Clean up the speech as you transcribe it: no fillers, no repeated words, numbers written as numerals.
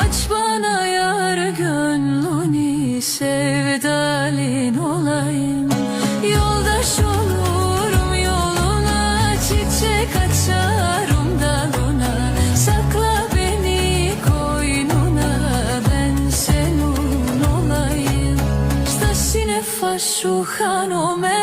Aç bana yar gönlünü, sevdalin olayım. Yoldaş olurum yoluna, çiçek açarım dalına. Sakla beni koynuna, ben senin olayım. Στα σύννεφα σου χάνομαι.